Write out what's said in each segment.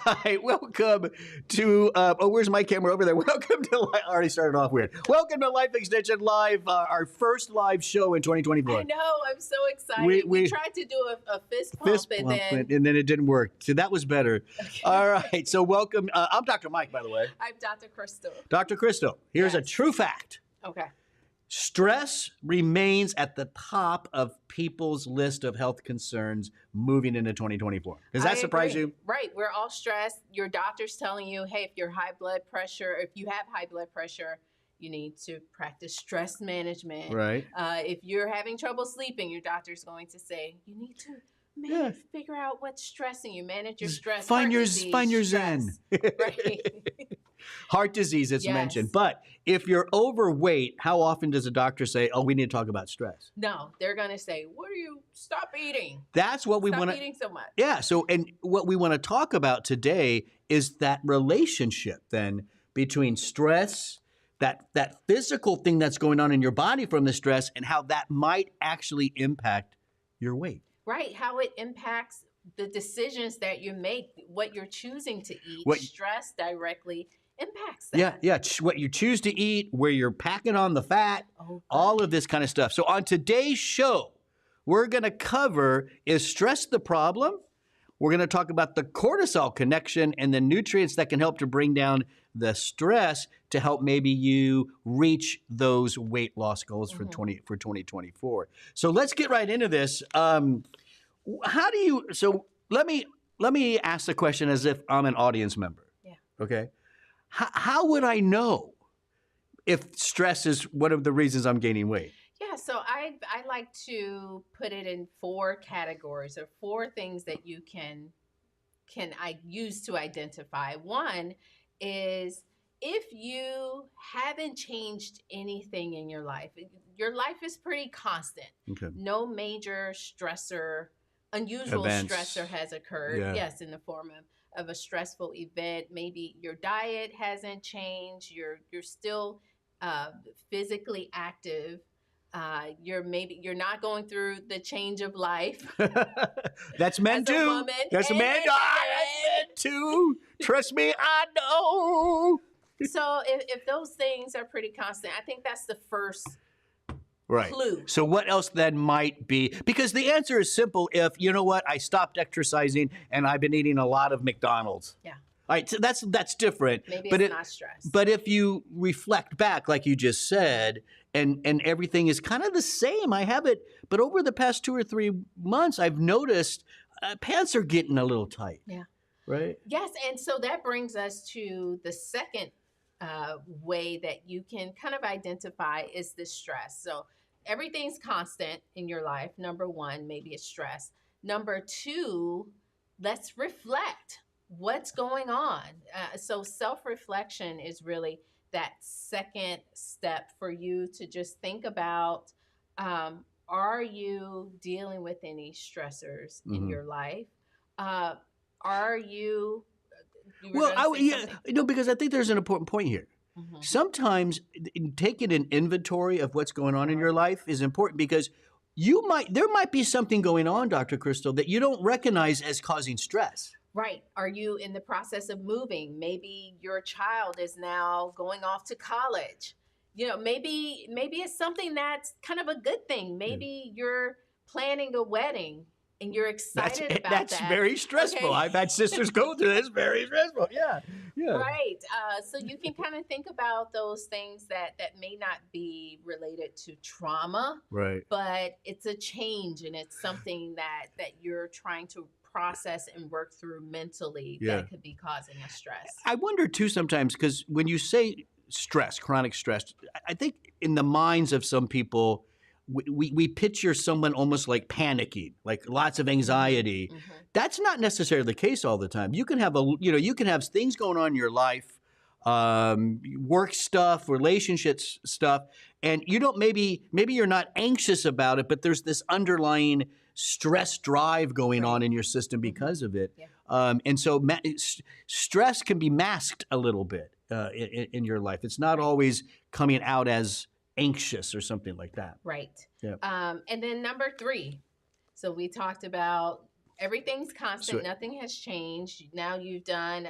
right, welcome to, where's my camera over there? Welcome to, I already started off weird. Welcome to Life Extension Live, our first live show in 2024. I know, I'm so excited. We tried to do a fist pump, and then it didn't work. So that was better. Okay. All right, so welcome. I'm Dr. Mike, by the way. I'm Dr. Crystal. Dr. Crystal, here's a true fact. Okay. Stress remains at the top of people's list of health concerns moving into 2024. Does that surprise you? Right. We're all stressed. Your doctor's telling you, hey, if you have high blood pressure, you need to practice stress management. Right. If you're having trouble sleeping, your doctor's going to say, you need to figure out what's stressing you. Manage your stress. Find your zen. Right. Heart disease, it's mentioned. But if you're overweight, how often does a doctor say, oh, we need to talk about stress? No, they're going to say, stop eating. That's what we want to. Stop eating so much. Yeah. So, and what we want to talk about today is that relationship then between stress, that physical thing that's going on in your body from the stress, and how that might actually impact your weight. Right. How it impacts the decisions that you make, what you're choosing to eat. Stress directly impacts that. Yeah. What you choose to eat, where you're packing on the fat, all of this kind of stuff. So on today's show, we're going to cover, is stress the problem? We're going to talk about the cortisol connection and the nutrients that can help to bring down the stress to help maybe you reach those weight loss goals for 2024. So let's get right into this. Let me ask the question as if I'm an audience member. Yeah. Okay. How would I know if stress is one of the reasons I'm gaining weight? Yeah, so I like to put it in 4 categories, or 4 things that you can use to identify. One is, if you haven't changed anything in your life is pretty constant. Okay. No major unusual stressor has occurred. Yeah. Yes, in the form of a stressful event. Maybe your diet hasn't changed. You're still physically active. You're not going through the change of life. That's men too. That's men too. Trust me, I know. So if those things are pretty constant, I think that's the first clue. So what else then might be? Because the answer is simple. If, you know what, I stopped exercising and I've been eating a lot of McDonald's. Yeah. All right, so that's different. Maybe it's not stress. But if you reflect back, like you just said, and everything is kind of the same, I have it. But over the past 2 or 3 months, I've noticed pants are getting a little tight. Yeah. Right? Yes, and so that brings us to the second way that you can kind of identify is the stress. So everything's constant in your life. Number 1, maybe it's stress. Number 2, let's reflect. What's going on? So self-reflection is really that second step for you to just think about, are you dealing with any stressors in your life? Are you... because I think there's an important point here. Sometimes taking an inventory of what's going on in your life is important, because there might be something going on, Dr. Crystal, that you don't recognize as causing stress. Right. Are you in the process of moving? Maybe your child is now going off to college. Maybe it's something that's kind of a good thing. Maybe you're planning a wedding and you're excited about that. That's very stressful. Okay. I've had sisters go through this. Very stressful. Yeah. Right. So you can kind of think about those things that may not be related to trauma. Right. But it's a change, and it's something that you're trying to process and work through mentally that could be causing a stress. I wonder too sometimes, because when you say stress, chronic stress, I think in the minds of some people, we picture someone almost like panicking, like lots of anxiety. That's not necessarily the case all the time. You can have you can have things going on in your life, work stuff, relationships stuff, and you don't maybe you're not anxious about it, but there's this underlying stress drive going on in your system because of it. And so stress can be masked a little bit in your life. It's not always coming out as anxious or something like that. Right. Yeah. And then number 3. So we talked about Everything's constant. So Nothing has changed. Now you've done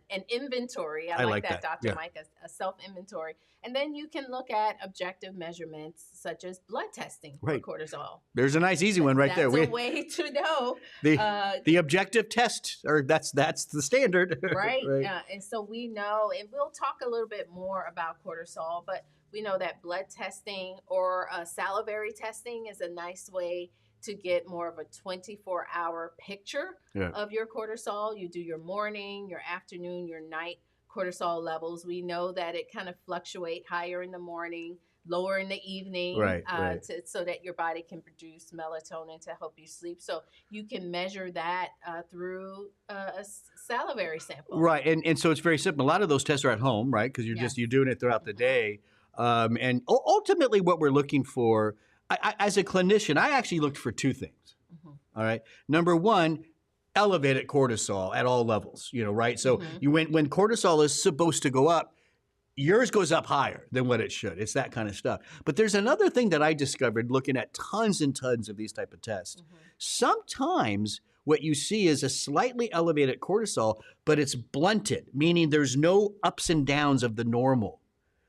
an inventory. I I like like that, that. Dr. Yeah. Mike, a self inventory. And then you can look at objective measurements such as blood testing for Right. cortisol. There's a nice easy one right there. That's a way to know. The the objective test, or that's the standard. Right. Right. And so we know, and we'll talk a little bit more about cortisol, but we know that blood testing or salivary testing is a nice way to get more of a 24-hour picture Yeah. of your cortisol. You do your morning, your afternoon, your night cortisol levels. We know that it kind of fluctuate higher in the morning, lower in the evening, Right, right. so that your body can produce melatonin to help you sleep. So you can measure that through a salivary sample. Right, and so it's very simple. A lot of those tests are at home, right? Because you're doing it throughout the day, and ultimately, what we're looking for, as a clinician, I actually looked for two things. All right, number one, elevated cortisol at all levels. Right? So when cortisol is supposed to go up, yours goes up higher than what it should. It's that kind of stuff. But there's another thing that I discovered looking at tons and tons of these type of tests. Sometimes what you see is a slightly elevated cortisol, but it's blunted, meaning there's no ups and downs of the normal.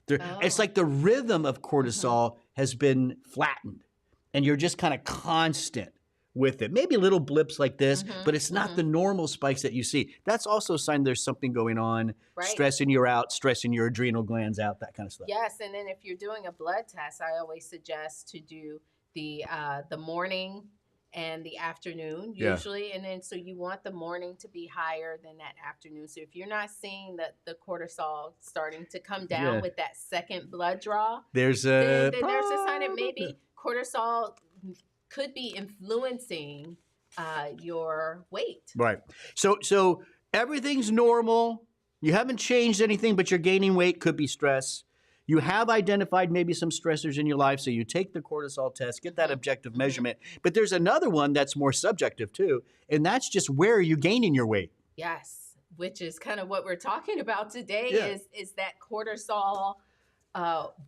It's like the rhythm of cortisol has been flattened, and you're just kind of constant with it. Maybe little blips like this, but it's not the normal spikes that you see. That's also a sign there's something going on, Right. stressing you out, stressing your adrenal glands out, that kind of stuff. Yes, and then if you're doing a blood test, I always suggest to do the morning and the afternoon Yeah. usually, and then so you want the morning to be higher than that afternoon. So if you're not seeing the cortisol starting to come down Yeah. with that second blood draw, There's then a there's a sign that maybe cortisol could be influencing your weight. Right. So everything's normal. You haven't changed anything, but you're gaining weight. Could be stress. You have identified maybe some stressors in your life, so you take the cortisol test, get that objective measurement. But there's another one that's more subjective too, and that's just where are you gaining your weight? Yes, which is kind of what we're talking about today. Yeah. Is that cortisol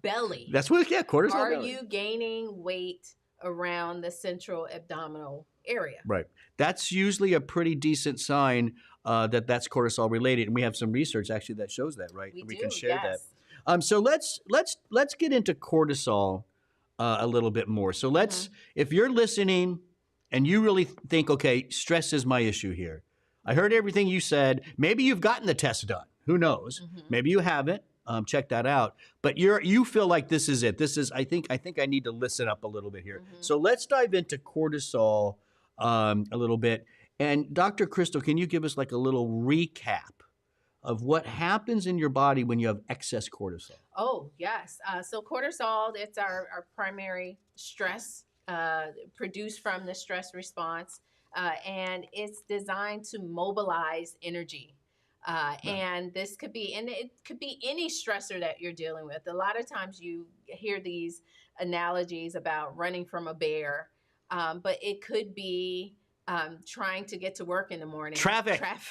belly? That's what, cortisol. Are belly. you gaining weight around the central abdominal area? Right. That's usually a pretty decent sign that that's cortisol related, and we have some research actually that shows that. Right. We can do, share that. yes. So let's get into cortisol a little bit more. So if you're listening and you really think, okay, stress is my issue here. I heard everything you said. Maybe you've gotten the test done. Who knows? Maybe you haven't. Check that out. But you feel like this is it. This is I think I need to listen up a little bit here. So let's dive into cortisol a little bit. And Dr. Crystal, can you give us like a little recap of what happens in your body when you have excess cortisol? Oh, yes. So cortisol, it's our primary stress produced from the stress response, and it's designed to mobilize energy. And this could be, and it could be any stressor that you're dealing with. A lot of times you hear these analogies about running from a bear, but it could be trying to get to work in the morning. Traffic. Yes,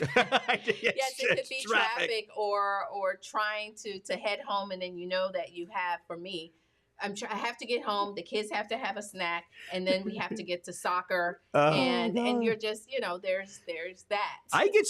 it could be traffic or trying to head home, and then you know that you have, for me, I have to get home. The kids have to have a snack, and then we have to get to soccer, and you're just, there's that. I get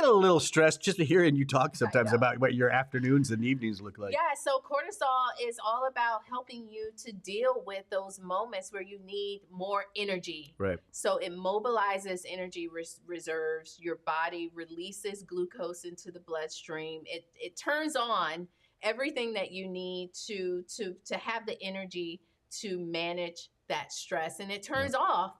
a little stressed just to hearing you talk sometimes about what your afternoons and evenings look like. Yeah, so cortisol is all about helping you to deal with those moments where you need more energy. Right. So it mobilizes energy reserves. Your body releases glucose into the bloodstream. It turns on everything that you need to have the energy to manage that stress, and it turns off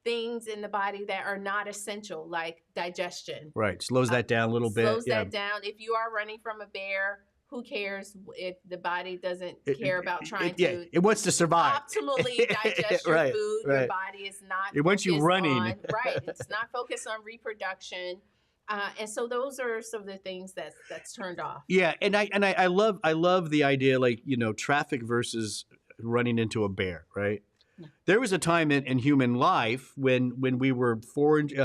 things in the body that are not essential, like digestion. Right, slows that down a little bit. Slows that down. If you are running from a bear, who cares if the body doesn't care about trying to? It wants to survive. Optimally digest your food. Right. Your body is not. It wants you running. Right. It's not focused on reproduction. And so those are some of the things that's turned off. Yeah, and I love the idea, like, traffic versus running into a bear, right? Yeah. There was a time in human life when we were foragers.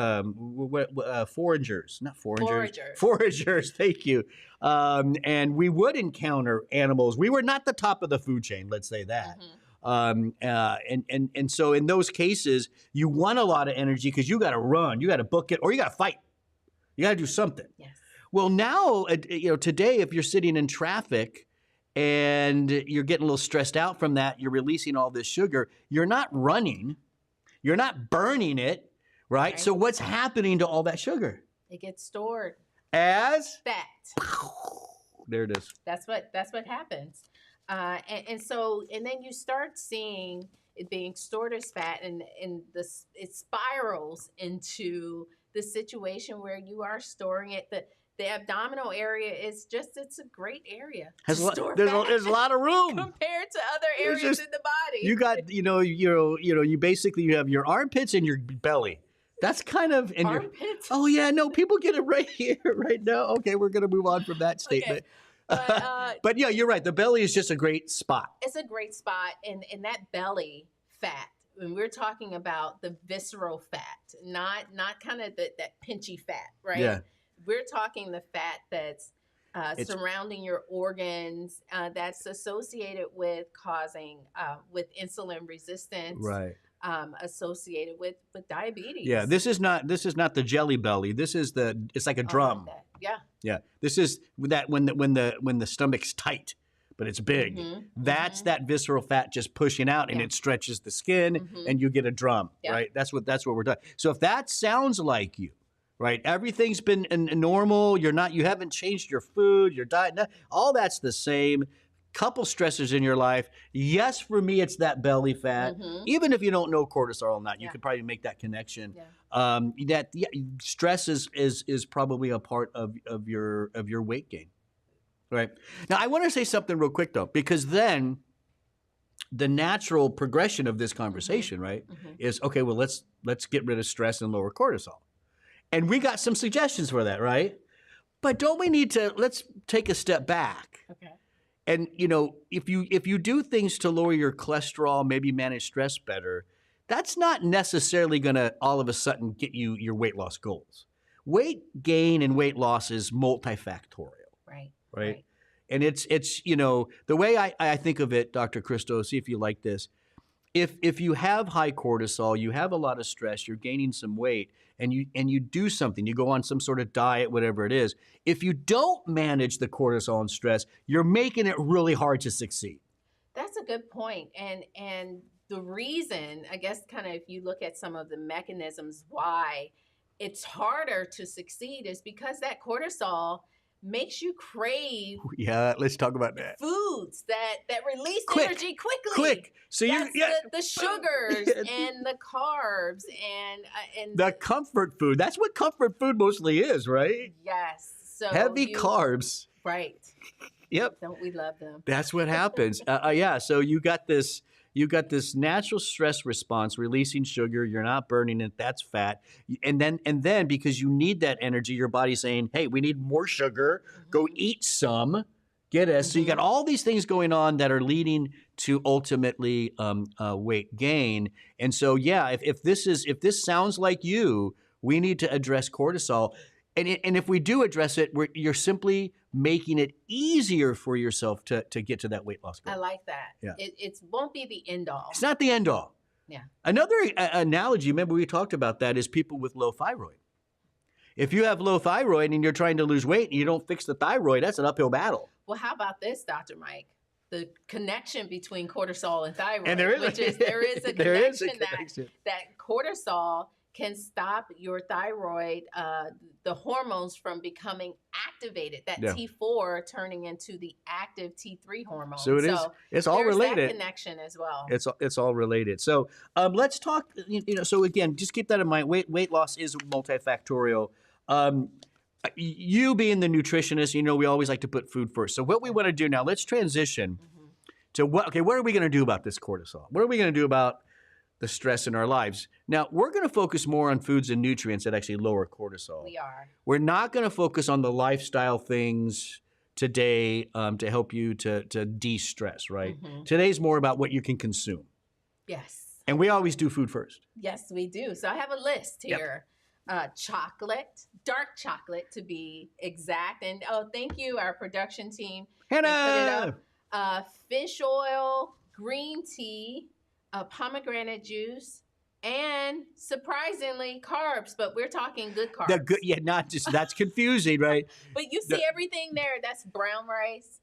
Thank you. And we would encounter animals. We were not the top of the food chain, let's say that. And so in those cases, you want a lot of energy because you got to run, you got to book it, or you got to fight. You got to do something. Yes. Well, now, today, if you're sitting in traffic and you're getting a little stressed out from that, you're releasing all this sugar, you're not running, you're not burning it, right? So what's happening to all that sugar? It gets stored As fat. There it is. That's what happens. And then you start seeing it being stored as fat, and it spirals into the situation where you are storing it. The abdominal area is it's a great area. There's a lot of room compared to other areas in the body. You got you basically you have your armpits and your belly. That's kind of in armpits. Oh yeah, no, people get it right here, right now. Okay, we're gonna move on from that statement. Okay. But yeah, you're right. The belly is just a great spot. It's a great spot, and that belly fat. When we're talking about the visceral fat, not kind of that pinchy fat, right? Yeah. We're talking the fat that's surrounding your organs, that's associated with causing with insulin resistance, right? Associated with diabetes. Yeah, this is not the jelly belly. This is it's like a drum. Like yeah. Yeah. This is that when the stomach's tight, but it's big. That's that visceral fat just pushing out, and it stretches the skin, and you get a drum, right? That's what we're doing. So if that sounds like you, right? Everything's been normal. You haven't changed your food, your diet, all that's the same. Couple stressors in your life. Yes, for me, it's that belly fat. Even if you don't know cortisol or not, you could probably make that connection. Stress is probably a part of your weight gain. Right. Now, I want to say something real quick, though, because then the natural progression of this conversation, right, is, okay, well, let's get rid of stress and lower cortisol. And we got some suggestions for that, right? But don't we need to, let's take a step back. Okay. And, if you do things to lower your cholesterol, maybe manage stress better, that's not necessarily going to all of a sudden get you your weight loss goals. Weight gain and weight loss is multifactorial. Right. And it's the way I think of it, Dr. Christo, see if you like this. If you have high cortisol, you have a lot of stress, you're gaining some weight, and you do something, you go on some sort of diet, whatever it is. If you don't manage the cortisol and stress, you're making it really hard to succeed. That's a good point. And the reason, I guess, kind of if you look at some of the mechanisms why it's harder to succeed is because that cortisol makes you crave let's talk about that. Foods that release energy quickly. Quick. So the sugars and the carbs and the comfort food. That's what comfort food mostly is, right? Yes. So heavy carbs. Right. Yep. Don't we love them? That's what happens. So you got this natural stress response, releasing sugar. You're not burning it. That's fat. And then because you need that energy, your body's saying, hey, we need more sugar. Go eat some. Get us. So you got all these things going on that are leading to ultimately weight gain. And so, if this sounds like you, we need to address cortisol. And if we do address it, you're simply making it easier for yourself to get to that weight loss goal. I like that. Yeah. It won't be the end all. It's not the end all. Yeah. Another analogy, remember we talked about that, is people with low thyroid. If you have low thyroid and you're trying to lose weight and you don't fix the thyroid, that's an uphill battle. Well, how about this, Dr. Mike? The connection between cortisol and thyroid, and there is a connection that cortisol can stop your thyroid, the hormones from becoming activated, that T4 turning into the active T3 hormone. So it's all related. That connection as well. It's all related. So let's talk, so again, just keep that in mind. Weight loss is multifactorial. You being the nutritionist, we always like to put food first. So what we want to do now, let's transition to what are we going to do about this cortisol? What are we going to do about the stress in our lives? Now, we're going to focus more on foods and nutrients that actually lower cortisol. We are. We're not going to focus on the lifestyle things today to help you to de-stress, right? Today's more about what you can consume. Yes. And we always do food first. Yes, we do. So I have a list here. Chocolate, dark chocolate to be exact. And thank you, our production team. Hannah! Fish oil, green tea, pomegranate juice, and surprisingly carbs, but we're talking good The carbs. good, yeah, not just that's confusing, right? But you see everything there. That's brown rice,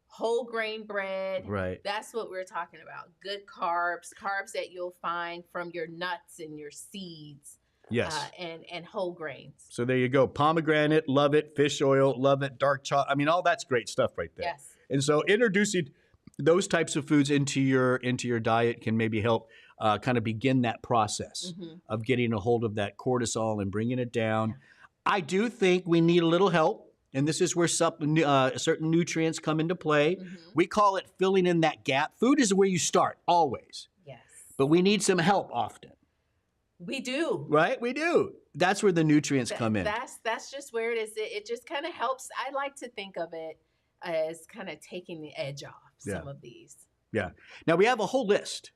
whole grain bread. Right. That's what we're talking about. Good carbs, carbs that you'll find from your nuts and your seeds. Yes. And whole grains. So there you go. Pomegranate, love it. Fish oil, love it. Dark chocolate. I mean, all that's great stuff right there. Yes. And so introducing those types of foods into your diet can maybe help kind of begin that process of getting a hold of that cortisol and bringing it down. Yeah. I do think we need a little help, and this is where certain nutrients come into play. We call it filling in that gap. Food is where you start, always. Yes. But we need some help often. We do. Right? We do. That's where the nutrients come in. That's just where it is. It just kind of helps. I like to think of it as kind of taking the edge off some of these. Yeah. Now we have a whole list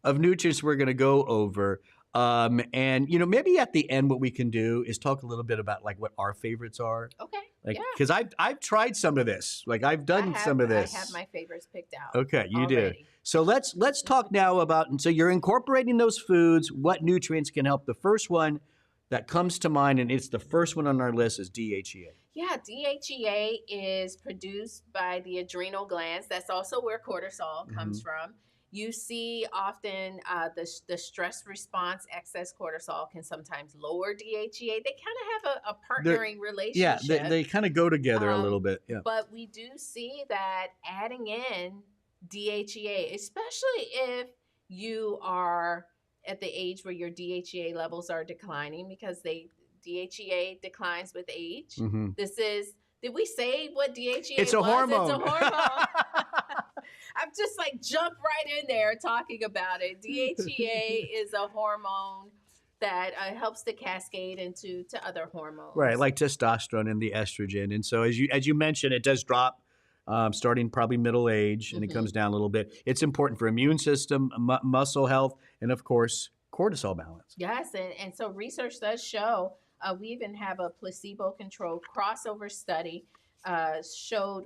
of nutrients we're going to go over. And maybe at the end, what we can do is talk a little bit about like what our favorites are. Okay. Like, because I've tried some of this. Like I've done some of this. I have my favorites picked out. Okay, you already. do. So let's talk now about. And so you're incorporating those foods. What nutrients can help? The first one that comes to mind, and it's the first one on our list, is DHEA. Yeah, DHEA is produced by the adrenal glands. That's also where cortisol comes from. You see often the stress response, excess cortisol can sometimes lower DHEA. They kind of have a partnering relationship. Yeah, they kind of go together a little bit. Yeah. But we do see that adding in DHEA, especially if you are at the age where your DHEA levels are declining, because DHEA declines with age. Did we say what DHEA It's a was? hormone. It's a hormone. I'm just like jumped right in there talking about it. DHEA is a hormone that helps to cascade into other hormones. Right, like testosterone and the estrogen. And so as you mentioned, it does drop starting probably middle age, and it comes down a little bit. It's important for immune system, muscle health, and of course, cortisol balance. Yes, and so research does show, we even have a placebo-controlled crossover study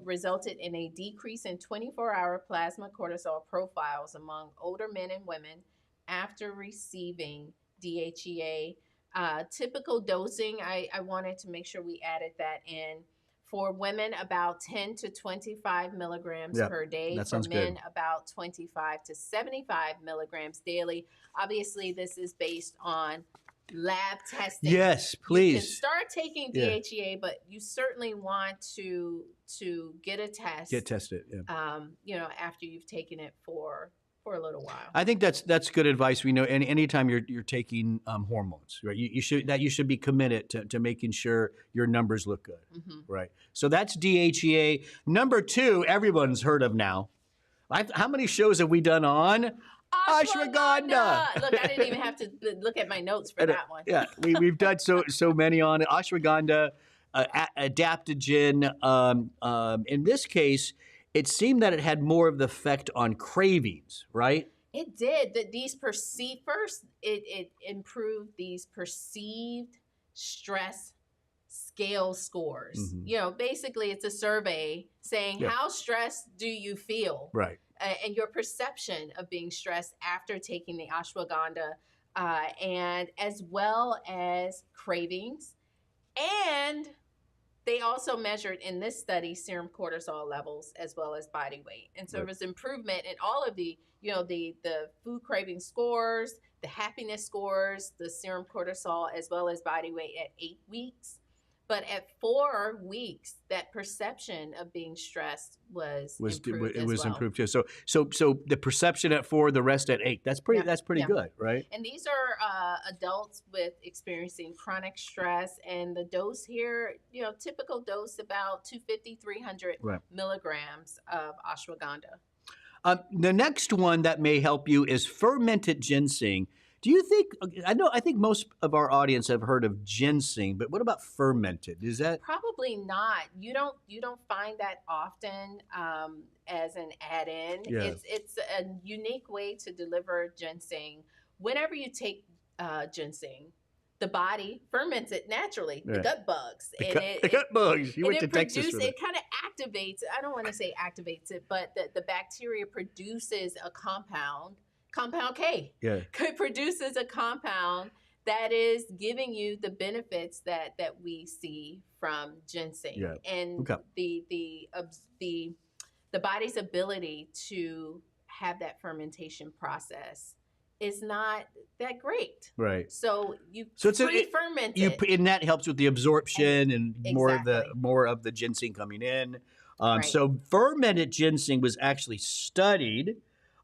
resulted in a decrease in 24-hour plasma cortisol profiles among older men and women after receiving DHEA. Typical dosing, I wanted to make sure we added that in. For women, about 10 to 25 milligrams per day. That sounds for men, good. about 25 to 75 milligrams daily. Obviously, this is based on lab testing. Yes, please. You can start taking DHEA, but you certainly want to get a test. Get tested. Yeah. After you've taken it for a little while. I think that's good advice. We know anytime you're taking hormones, right? You should be committed to making sure your numbers look good, right? So that's DHEA. Number 2, everyone's heard of now. How many shows have we done on ashwagandha? Look, I didn't even have to look at my notes for that one. Yeah, we've done so many on it. Ashwagandha, adaptogen. In this case, it seemed that it had more of the effect on cravings, right? It did. It improved these perceived stress scale scores. Basically it's a survey saying how stressed do you feel? Right. And your perception of being stressed after taking the ashwagandha, and as well as cravings. And they also measured in this study serum cortisol levels as well as body weight. And so there was improvement in all of the food craving scores, the happiness scores, the serum cortisol, as well as body weight at 8 weeks. But at 4 weeks, that perception of being stressed was improved as well. Improved too. So the perception at 4, the rest at 8. That's pretty good, right? And these are adults with experiencing chronic stress, and the dose here, typical dose about 250, 300 milligrams of ashwagandha. The next one that may help you is fermented ginseng. Do you think, I think most of our audience have heard of ginseng, but what about fermented? Is that? Probably not. You don't find that often as an add-in. Yeah. It's a unique way to deliver ginseng. Whenever you take ginseng, the body ferments it naturally, the Right. gut bugs. The gut bugs. You and went to it Texas for that. it kind of activates, I don't want to say activates it, but the bacteria produces a compound K. Yeah. It produces a compound that is giving you the benefits that we see from ginseng. Yeah. And Okay. the body's ability to have that fermentation process is not that great. Right. So it's pre-ferment it. And that helps with the absorption and Exactly. more of the ginseng coming in. Right. So fermented ginseng was actually studied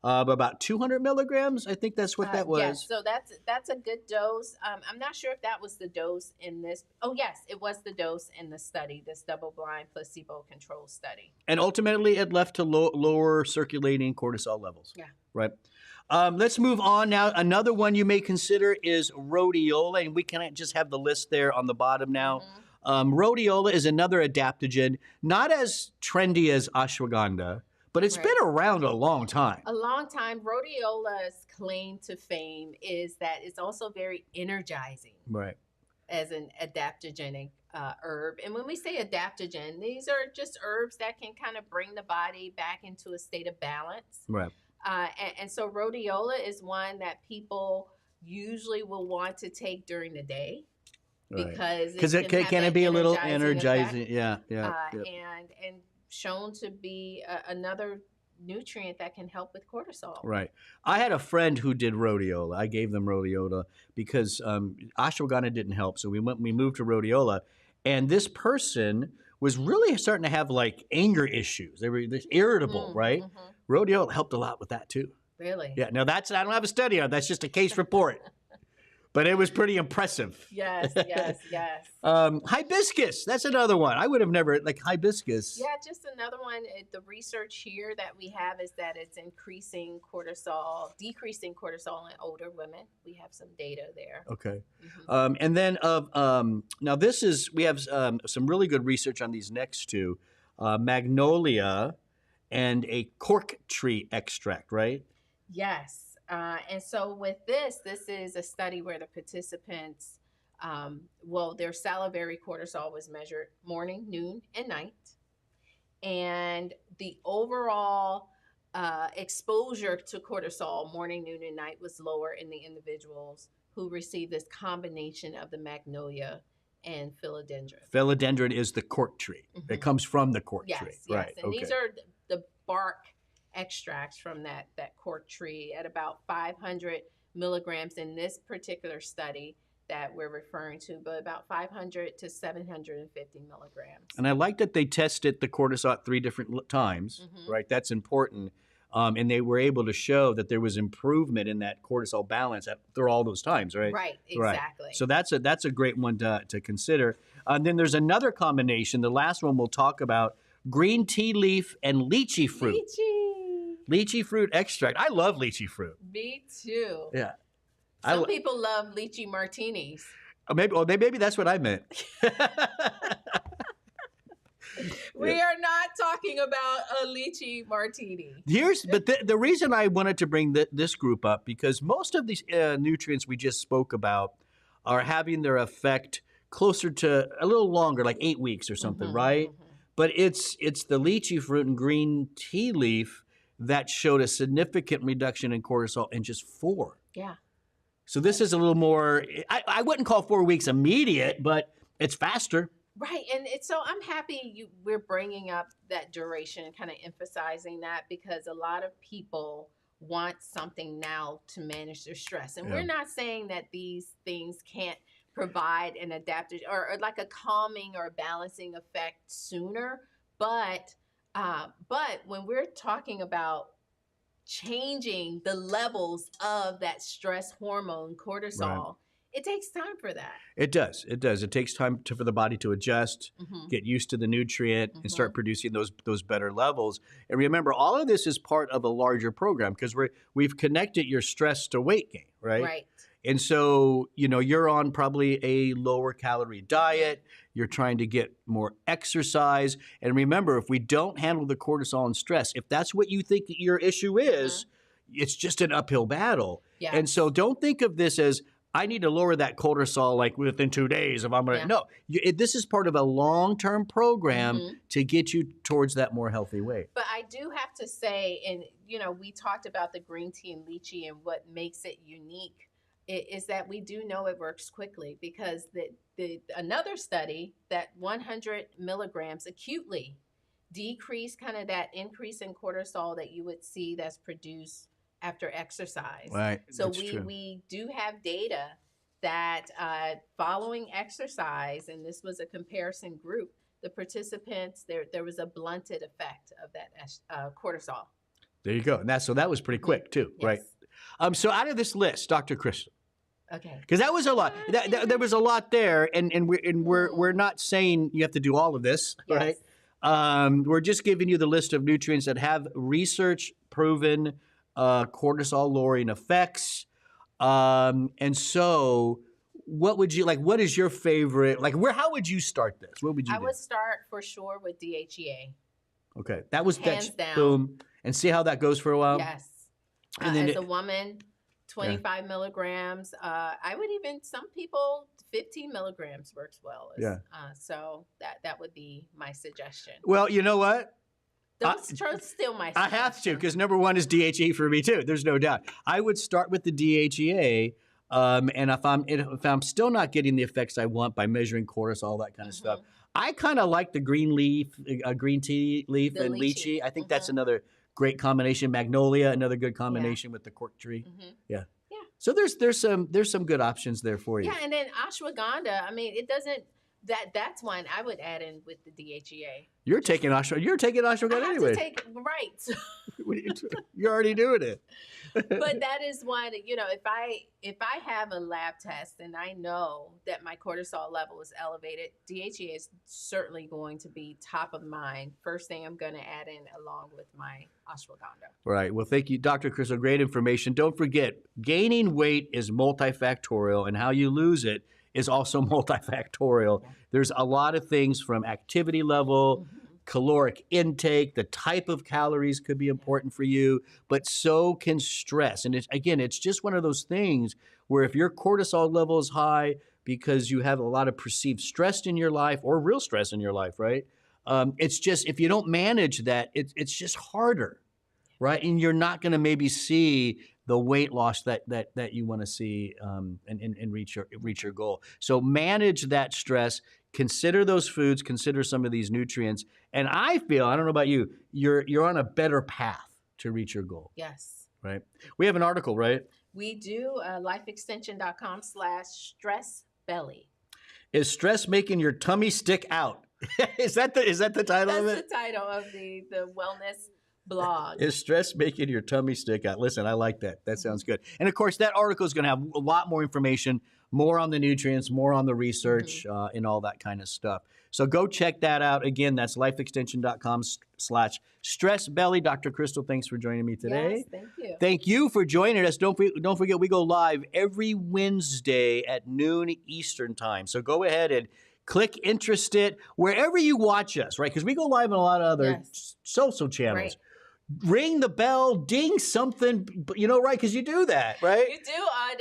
about 200 milligrams. I think that's what that was. Yes, so that's a good dose. I'm not sure if that was the dose in this. Oh, yes, it was the dose in the study, this double-blind placebo-controlled study. And ultimately, it left to lower circulating cortisol levels. Yeah. Right. Let's move on now. Another one you may consider is rhodiola, and we can just have the list there on the bottom now. Mm-hmm. Rhodiola is another adaptogen, not as trendy as ashwagandha, but it's been around a long time. A long time. Rhodiola's claim to fame is that it's also very energizing. Right. As an adaptogenic herb. And when we say adaptogen, these are just herbs that can kind of bring the body back into a state of balance. Right. And so rhodiola is one that people usually will want to take during the day. Because it can be a little energizing. Effect. Yeah. And shown to be another nutrient that can help with cortisol. Right. I had a friend who did rhodiola. I gave them rhodiola because ashwagandha didn't help. So we moved to rhodiola, and this person was really starting to have like anger issues. They were irritable, right? Mm-hmm. Rhodiola helped a lot with that too. Really? Yeah. Now I don't have a study on it. That's just a case report. But it was pretty impressive. Yes. Hibiscus, that's another one. I would have never, like hibiscus. Yeah, just another one. The research here that we have is that it's decreasing cortisol in older women. We have some data there. Okay. Mm-hmm. And then now we have some really good research on these next two, magnolia and a cork tree extract, right? Yes. And so with this is a study where the participants, their salivary cortisol was measured morning, noon, and night. And the overall exposure to cortisol morning, noon, and night was lower in the individuals who received this combination of the magnolia and philodendron. Philodendron is the cork tree. Mm-hmm. It comes from the cork tree. Yes. Right. And these are the bark extracts from that cork tree at about 500 milligrams in this particular study that we're referring to, but about 500 to 750 milligrams. And I like that they tested the cortisol at 3 different times, mm-hmm. right? That's important. And they were able to show that there was improvement in that cortisol balance through all those times, right? Right, exactly. Right. So that's a great one to consider. And then there's another combination. The last one we'll talk about, green tea leaf and lychee fruit. Lychee fruit extract. I love lychee fruit. Me too. Yeah. Some people love lychee martinis. Maybe that's what I meant. We are not talking about a lychee martini. But the reason I wanted to bring this group up, because most of these nutrients we just spoke about are having their effect closer to a little longer, like 8 weeks or something, mm-hmm, right? Mm-hmm. But it's the lychee fruit and green tea leaf that showed a significant reduction in cortisol in just 4. Yeah. So this is a little more, I wouldn't call 4 weeks immediate, but it's faster. Right. And so I'm happy we're bringing up that duration and kind of emphasizing that, because a lot of people want something now to manage their stress. And we're not saying that these things can't provide an adaptive or like a calming or balancing effect sooner. But when we're talking about changing the levels of that stress hormone, cortisol, right, it takes time for that. It does. It takes time for the body to adjust, mm-hmm, get used to the nutrient, mm-hmm, and start producing those better levels. And remember, all of this is part of a larger program, because we've connected your stress to weight gain, right? Right. And so, you're on probably a lower calorie diet. You're trying to get more exercise. And remember, if we don't handle the cortisol and stress, if that's what you think your issue is, mm-hmm, it's just an uphill battle. Yeah. And so don't think of this as, I need to lower that cortisol like within 2 days if I'm going to. Yeah. No, this is part of a long-term program Mhm. to get you towards that more healthy weight. But I do have to say, and we talked about the green tea and lychee, and what makes it unique is that we do know it works quickly, because another study that 100 milligrams acutely decreased kind of that increase in cortisol that you would see that's produced after exercise. Right. So That's true. we do have data that following exercise, and this was a comparison group, the participants, there was a blunted effect of that cortisol. There you go. And that was pretty quick too, right? Yes. So out of this list, Dr. Crystal, Okay. because that was a lot. There was a lot there, and we're not saying you have to do all of this, Yes. right? We're just giving you the list of nutrients that have research proven cortisol lowering effects. And so, what would you like? What is your favorite? Like, how would you start this? What would you I do? would start for sure with DHEA. Okay, that was Hands that. down. Boom, and see how that goes for a while. Yes. And then as a woman, 25 milligrams. I would even, some people, 15 milligrams works well. Yeah. So that would be my suggestion. Well, you know what? Don't steal my suggestion. I have to, because number one is DHEA for me too. There's no doubt. I would start with the DHEA, and if I'm still not getting the effects I want by measuring cortisol, all that kind of stuff, I kind of like the green tea leaf, The and lychee. I think that's Mhm. another great combination. Magnolia, another good combination with the cork tree. Mhm. Yeah. Yeah. So there's some good options there for you. Yeah, and then ashwagandha. I mean, it doesn't. That's one I would add in with the DHEA. You're taking ashwagandha I have anyway. to take right. You're already doing it. But that is one, if I have a lab test and I know that my cortisol level is elevated, DHEA is certainly going to be top of mind. First thing I'm going to add in along with my ashwagandha. Right. Well, thank you, Dr. Crystal. Great information. Don't forget, gaining weight is multifactorial, and how you lose it is also multifactorial. Yeah. There's a lot of things from activity level, caloric intake, the type of calories could be important for you, but so can stress. And it's just one of those things where if your cortisol level is high because you have a lot of perceived stress in your life, or real stress in your life, right? It's just, if you don't manage that, it's just harder, right? And you're not going to maybe see the weight loss that you want to see, and reach your goal. So manage that stress. Consider those foods. Consider some of these nutrients. And I feel, I don't know about you, you're on a better path to reach your goal. Yes. Right. We have an article, right? We do, lifeextension.com/stressbelly. Is stress making your tummy stick out? Is that the title of That's it? the title of the wellness blog. Is stress making your tummy stick out? Listen, I like that. That sounds good. And of course, that article is going to have a lot more information, more on the nutrients, more on the research, and all that kind of stuff. So go check that out. Again, that's lifeextension.com/stressbelly. Dr. Crystal, thanks for joining me today. Yes, thank you. Thank you for joining us. Don't forget, we go live every Wednesday at noon Eastern time. So go ahead and click interested wherever you watch us, right? Because we go live on a lot of other social channels. Right. Ring the bell, ding something, right? Because you do that, right? You do on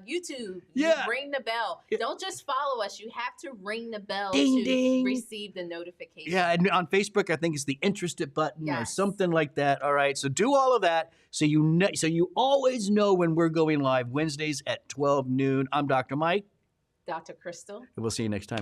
YouTube. Yeah. You ring the bell. Don't just follow us. You have to ring the bell Ding, to ding. receive the notification. Yeah, and on Facebook, I think it's the interested button or Yes. something like that. All right, so do all of that so you always know when we're going live Wednesdays at 12 noon. I'm Dr. Mike, Dr. Crystal. and we'll see you next time.